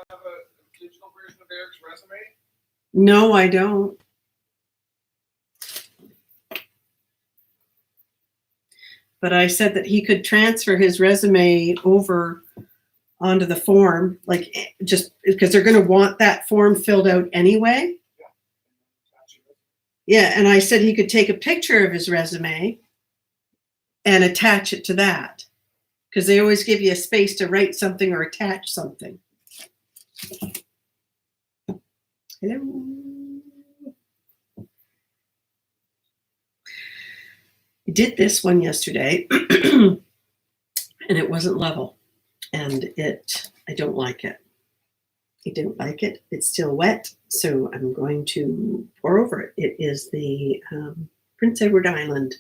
have a digital version of Eric's resume? No, I don't. But I said that he could transfer his resume over onto the form, like just because they're going to want that form filled out anyway. Yeah, and I said he could take a picture of his resume and attach it to that, because they always give you a space to write something or attach something. Hello. I did this one yesterday, and it wasn't level, and I don't like it. I don't like it. It's still wet, so I'm going to pour over it. It is the Prince Edward Island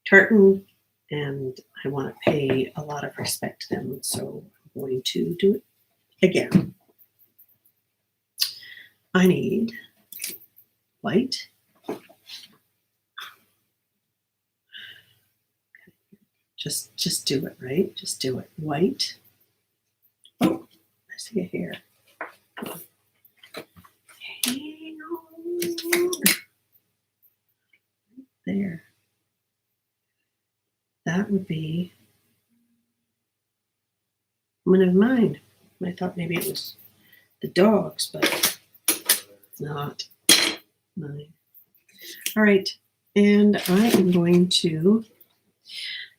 tartan, and I want to pay a lot of respect to them, so I'm going to do it again. I need white. Just do it, right? Just do it. White. Oh, I see a hair. Hang on. There. That would be one of mine. I thought maybe it was the dog's, but it's not mine. All right. And I am going to,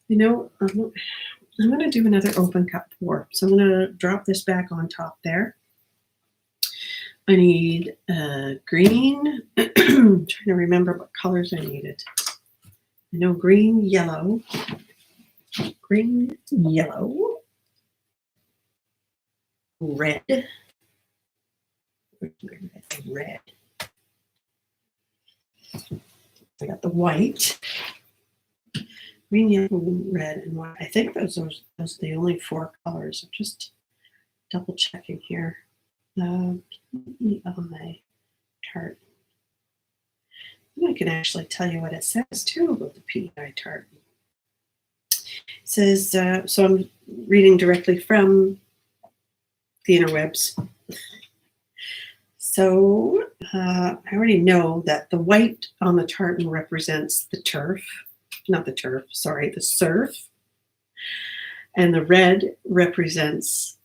I'm going to do another open cup pour. So I'm going to drop this back on top there. I need green. I'm trying to remember what colors I needed. I know green, yellow, red. Red. I got the white. Green, yellow, red, and white. I think those are the only 4 colors. I'm just double checking here. PEI tartan. I can actually tell you what it says too about the PEI tartan. It says, so I'm reading directly from the interwebs. So I already know that the white on the tartan represents the turf. Not the turf, sorry, the surf. And the red represents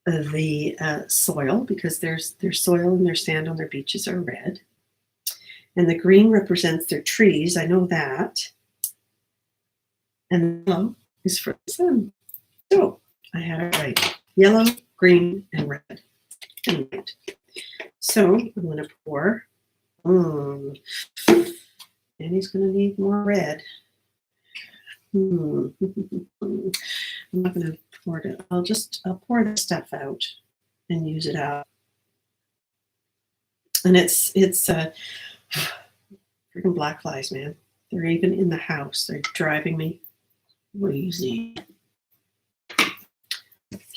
the soil, because their soil and their sand on their beaches are red. And the green represents their trees, I know that. And the yellow is for the sun. So I had it right. Yellow, green, and red. And white. So I'm going to pour. And he's going to need more red. I'm not going to pour it. I'll pour the stuff out and use it out. And it's freaking black flies, man. They're even in the house. They're driving me crazy.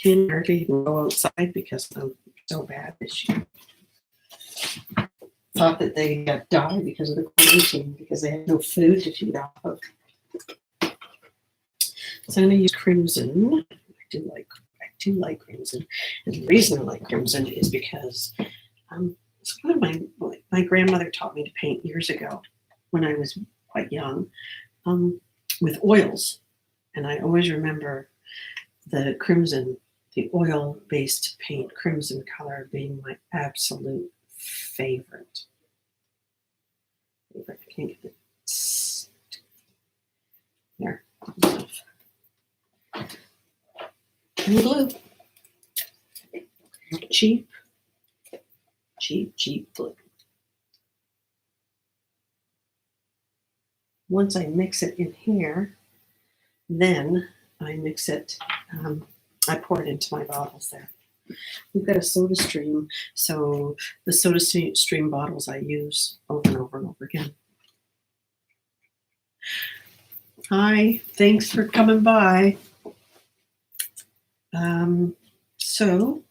Can't hardly even go outside because I'm so bad this year. Thought that they died because of the quarantine, because they had no food to feed off of. So I'm going to use crimson. I do like crimson, and the reason I like crimson is because it's one of my grandmother taught me to paint years ago when I was quite young, with oils, and I always remember the crimson, the oil-based paint, crimson color being my absolute favorite. I can't get it. There. And blue. Cheap blue. Once I mix it in here, then I mix it, I pour it into my bottles there. We've got a soda stream, so the soda stream bottles I use over and over and over again. Hi, thanks for coming by. So,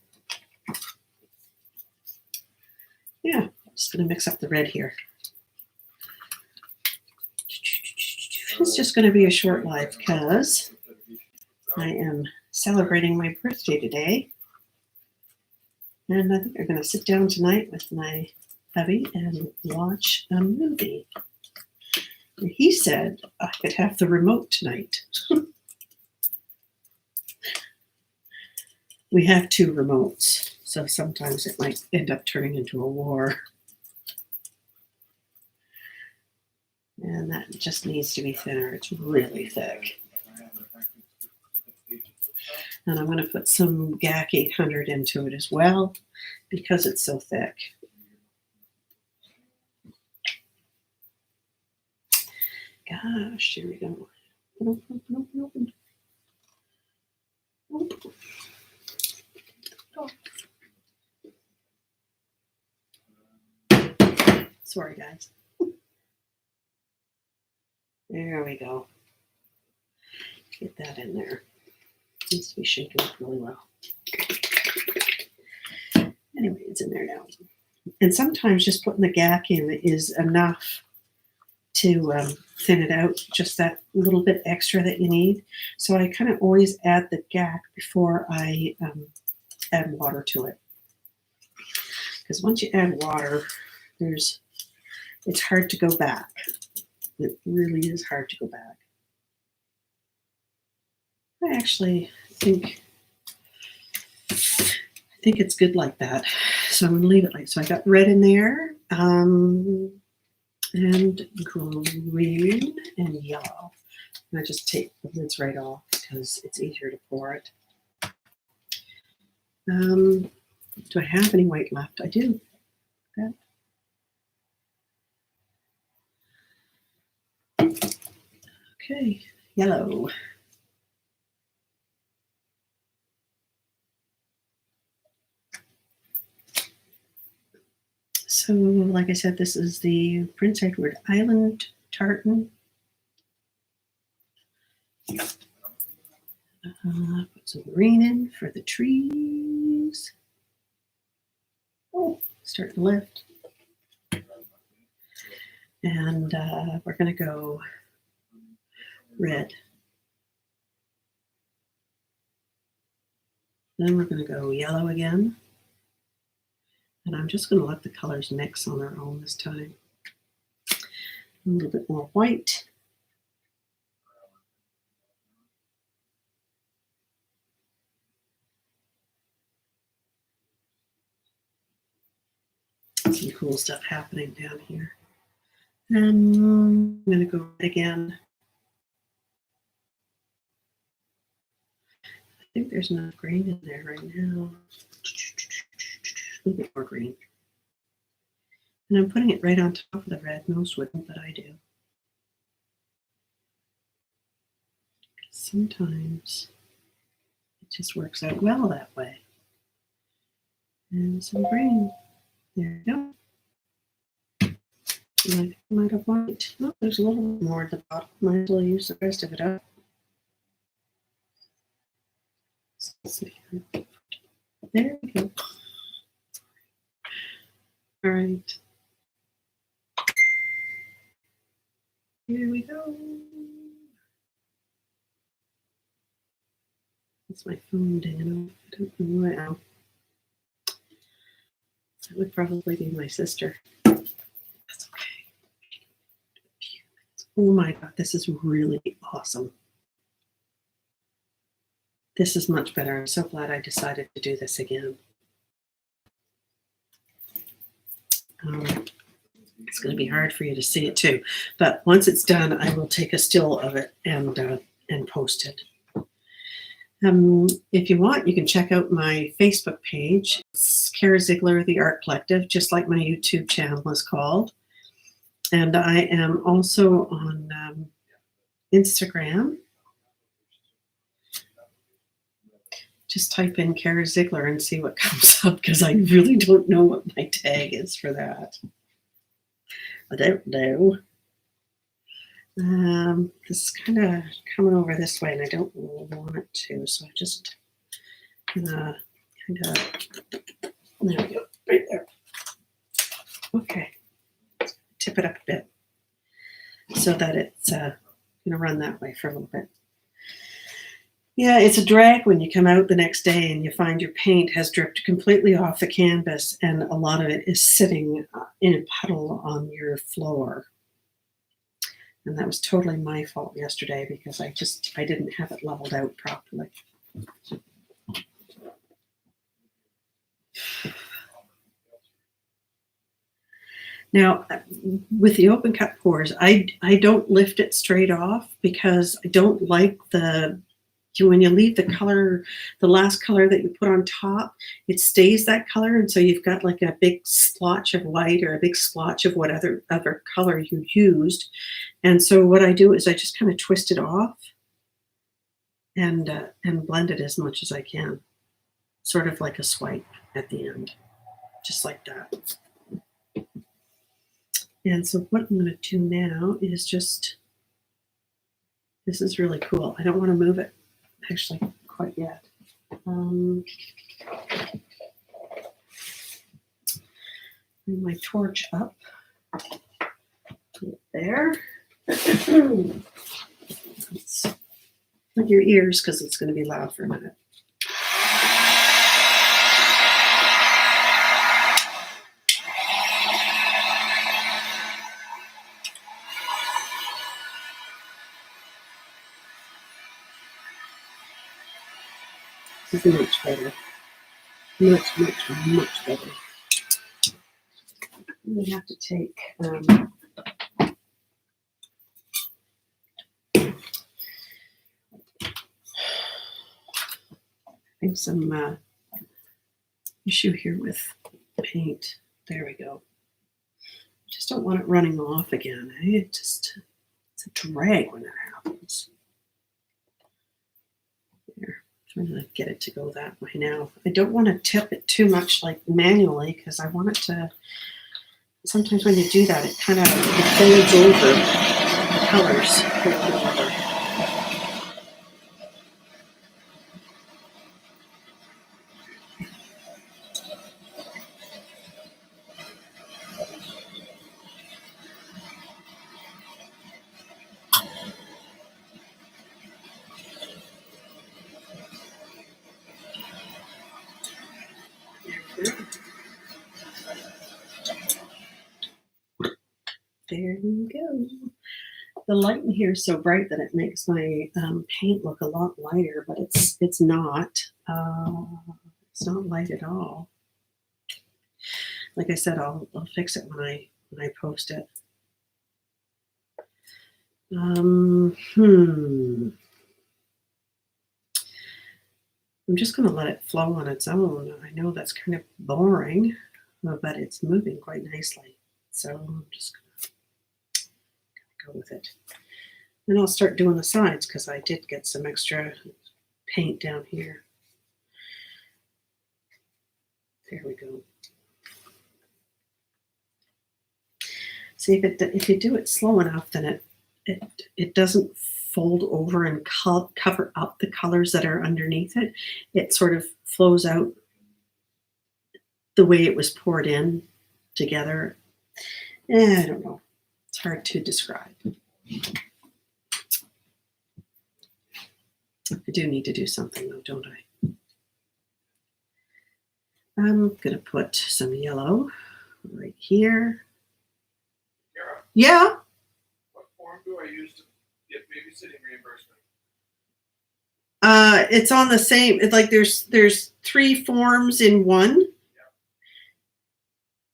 yeah, just going to mix up the red here. It's just going to be a short live because I am celebrating my birthday today. And I think I'm going to sit down tonight with my hubby and watch a movie. And he said I could have the remote tonight. We have 2 remotes, so sometimes it might end up turning into a war. And that just needs to be thinner. It's really thick. And I'm going to put some GAC 800 into it as well because it's so thick. Gosh, here we go. Sorry, guys. There we go. Get that in there. Needs to be shaken up really well. Anyway, it's in there now. And sometimes just putting the GAC in is enough to thin it out, just that little bit extra that you need. So I kind of always add the GAC before I add water to it. Because once you add water, it's hard to go back. It really is hard to go back. I actually think it's good like that. So I'm going to leave it like so. I got red in there, and green and yellow. And I just take the lids right off because it's easier to pour it. Do I have any white left? I do. Okay, yellow. So, like I said, this is the Prince Edward Island tartan. Put some green in for the trees. Oh, starting to lift. And we're going to go red. Then we're going to go yellow again. And I'm just going to let the colors mix on their own this time. A little bit more white. Some cool stuff happening down here. And I'm going to go red again. I think there's enough green in there right now. A little bit more green. And I'm putting it right on top of the red. Most wouldn't, but I do. Sometimes it just works out well that way. And some green. There we go. And I might have white. Oh, there's a little more at the bottom. Might as well use the rest of it up. There we go. All right. Here we go. It's my phone dinging off. I don't know why. Oh. That would probably be my sister. That's okay. Oh my God, this is really awesome. This is much better. I'm so glad I decided to do this again. It's going to be hard for you to see it too, but once it's done, I will take a still of it and post it. If you want, you can check out my Facebook page. It's Kara Ziegler, The Art Collective, just like my YouTube channel is called. And I am also on Instagram. Just type in Kara Ziegler and see what comes up because I really don't know what my tag is for that. I don't know. This is kind of coming over this way and I don't want it to, so I just gonna kind of, there we go, right there. Okay, tip it up a bit so that it's gonna run that way for a little bit. Yeah, it's a drag when you come out the next day and you find your paint has dripped completely off the canvas and a lot of it is sitting in a puddle on your floor. And that was totally my fault yesterday because I didn't have it leveled out properly. Now, with the open cut pours, I don't lift it straight off because I don't like when you leave the color, the last color that you put on top, it stays that color. And so you've got like a big splotch of white or a big splotch of what other color you used. And so what I do is I just kind of twist it off and blend it as much as I can. Sort of like a swipe at the end, just like that. And so what I'm going to do now is this is really cool. I don't want to move it actually quite yet. Bring my torch up. Put it there. Plug your ears because it's going to be loud for a minute. This is much better. Much better. We have to take I think some issue here with paint. There we go. Just don't want it running off again. It's a drag when that happens. There, trying to get it to go that way now. I don't want to tip it too much like manually because I want it to, sometimes when you do that, it kind of fades over the colors. There we go. The light in here is so bright that it makes my paint look a lot lighter, but it's not. It's not light at all. Like I said, I'll fix it when I post it. I'm just going to let it flow on its own. I know that's kind of boring, but it's moving quite nicely. So I'm just going to go with it. And I'll start doing the sides because I did get some extra paint down here. There we go. See, if you do it slow enough, then it doesn't fold over and cover up the colors that are underneath it. It sort of flows out the way it was poured in together. I don't know. It's hard to describe. I do need to do something though, don't I? I'm going to put some yellow right here. Yeah. What form do I use to get babysitting reimbursement? It's on the same. It's like there's 3 forms in one. Yeah.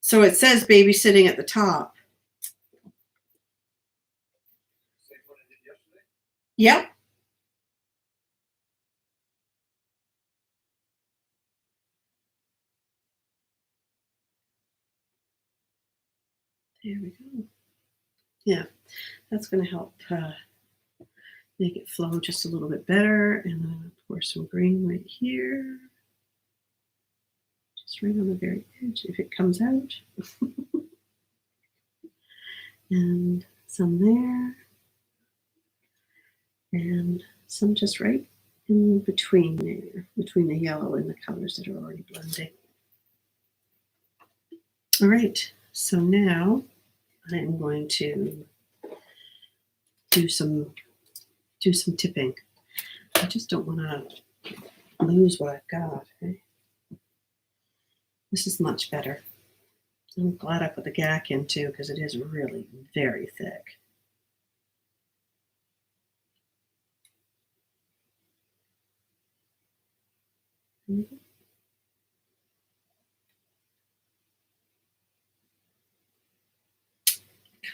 So it says babysitting at the top. Same one I did yesterday? Yep. There we go. Yeah, that's going to help make it flow just a little bit better. And then I'll pour some green right here. Just right on the very edge if it comes out. And some there. And some just right in between there, between the yellow and the colors that are already blending. All right, so now I'm going to do some tipping. I just don't want to lose what I've got. Eh? This is much better. I'm glad I put the gack in too because it is really very thick.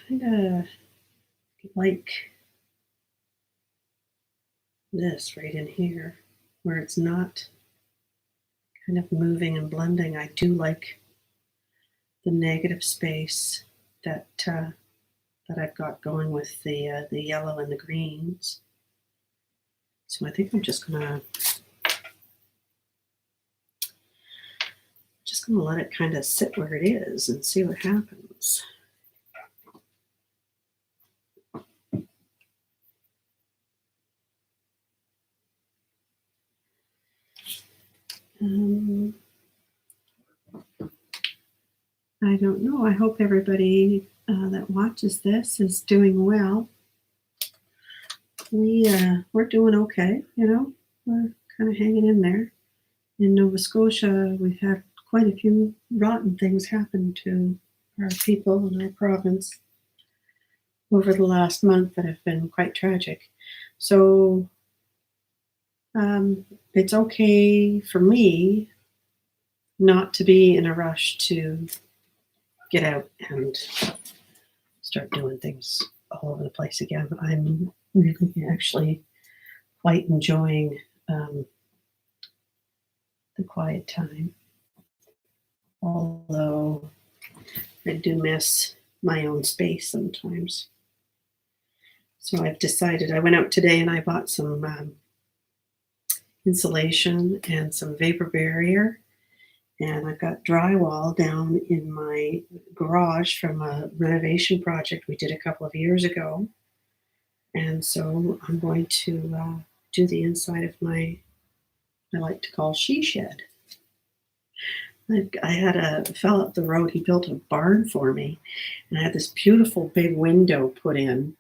Kind of like this right in here where it's not kind of moving and blending. I do like the negative space that that I've got going with the yellow and the greens. So I think I'm just gonna let it kind of sit where it is and see what happens. I don't know. I hope everybody that watches this is doing well. We're doing okay, you know. We're kind of hanging in there. In Nova Scotia, we've had quite a few rotten things happen to our people in our province over the last month that have been quite tragic. So it's okay for me not to be in a rush to get out and start doing things all over the place again. I'm really actually quite enjoying the quiet time, although I do miss my own space sometimes. So I've decided, I went out today and I bought some insulation and some vapor barrier. And I've got drywall down in my garage from a renovation project we did a couple of years ago. And so I'm going to do the inside of my, I like to call she shed. I had a fellow up the road, he built a barn for me. And I had this beautiful big window put in.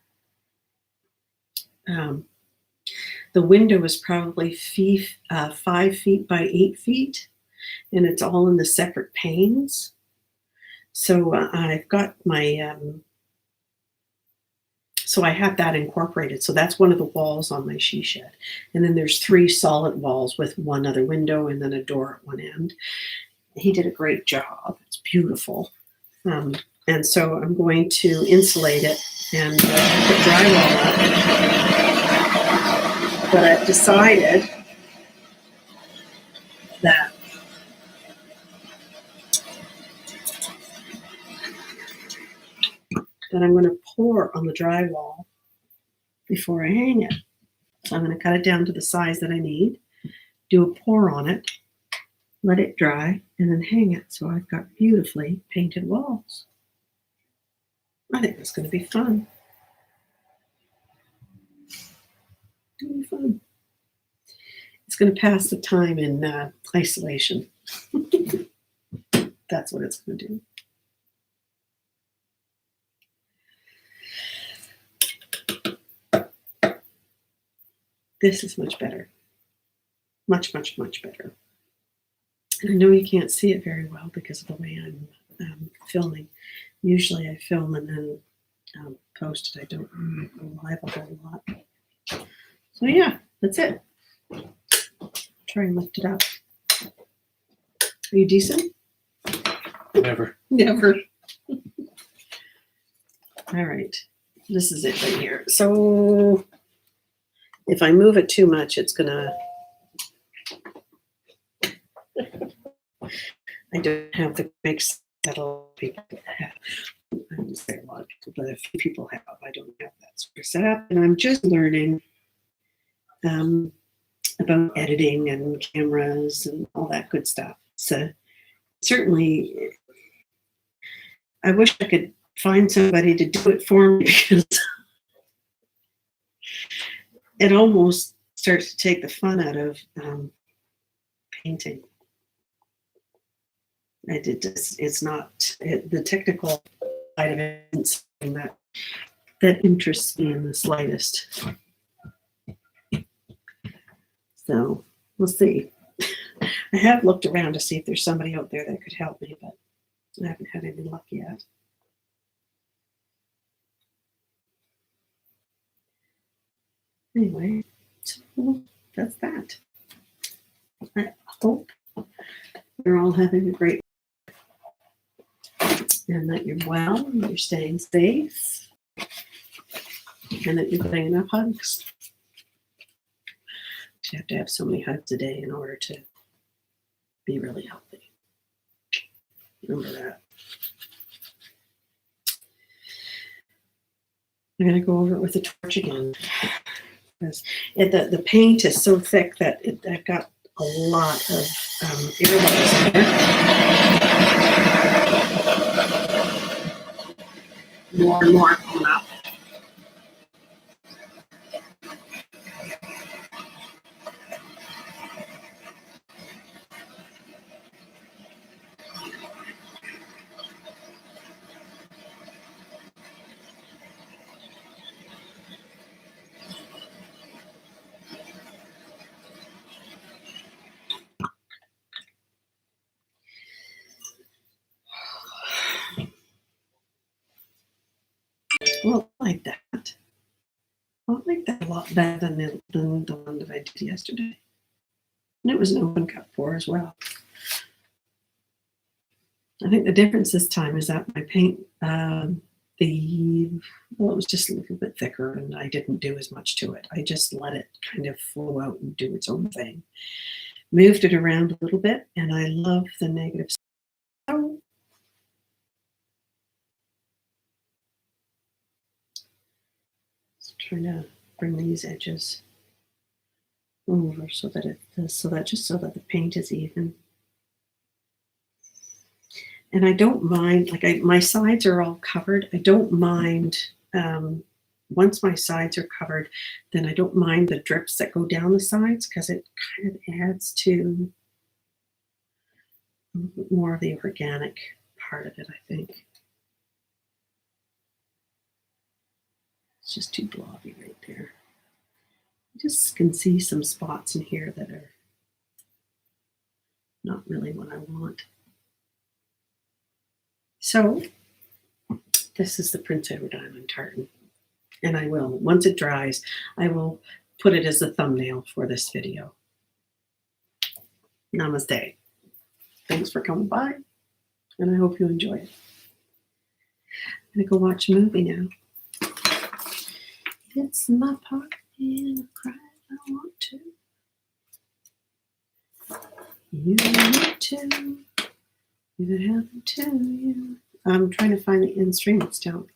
The window was probably 5 feet by 8 feet. And it's all in the separate panes. So I've got my, so I have that incorporated. So that's one of the walls on my she shed. And then there's 3 solid walls with one other window and then a door at one end. He did a great job. It's beautiful. And so I'm going to insulate it and put drywall up. But I've decided that I'm going to pour on the drywall before I hang it. So I'm going to cut it down to the size that I need, do a pour on it, let it dry, and then hang it. So I've got beautifully painted walls. I think that's going to be fun. It'll be fun. It's going to pass the time in isolation. That's what it's going to do. This is much better. Much, much, much better. And I know you can't see it very well because of the way I'm filming. Usually I film and then post it. I don't go live a whole lot. So yeah, that's it. Try and lift it up. Are you decent? Never. Never. All right. This is it right here. So if I move it too much, it's gonna, I don't have the big set a lot of people have. I wouldn't say a lot of people, but a few people have. I don't have that sort of setup. And I'm just learning about editing and cameras and all that good stuff. So certainly, I wish I could find somebody to do it for me because it almost starts to take the fun out of painting. It's not the technical side of it isn't something that interests me in the slightest. So we'll see. I have looked around to see if there's somebody out there that could help me, but I haven't had any luck yet. Anyway, so that's that. I hope you're all having a great and that you're well, and you're staying safe, and that you're getting enough hugs. You have to have so many hugs a day in order to be really healthy. Remember that. I'm going to go over it with a torch again. Because the paint is so thick that I've got a lot of air bubbles in there. More and more coming up. Well, I like that. I like that a lot better than the one that I did yesterday. And it was an open cup pour as well. I think the difference this time is that my paint, it was just a little bit thicker and I didn't do as much to it. I just let it kind of flow out and do its own thing. Moved it around a little bit, and I love the negative. So, trying to bring these edges over so that the paint is even. And I don't mind, my sides are all covered. I don't mind, once my sides are covered, then I don't mind the drips that go down the sides because it kind of adds to more of the organic part of it, I think. It's just too blobby right there. I just can see some spots in here that are not really what I want. So this is the Prince Edward Island tartan. And I will, once it dries, I will put it as a thumbnail for this video. Namaste. Thanks for coming by, and I hope you enjoy it. I'm gonna go watch a movie now. It's my part and I cry if I want to. You want to. If it happened to you. I'm trying to find the end stream. It's down.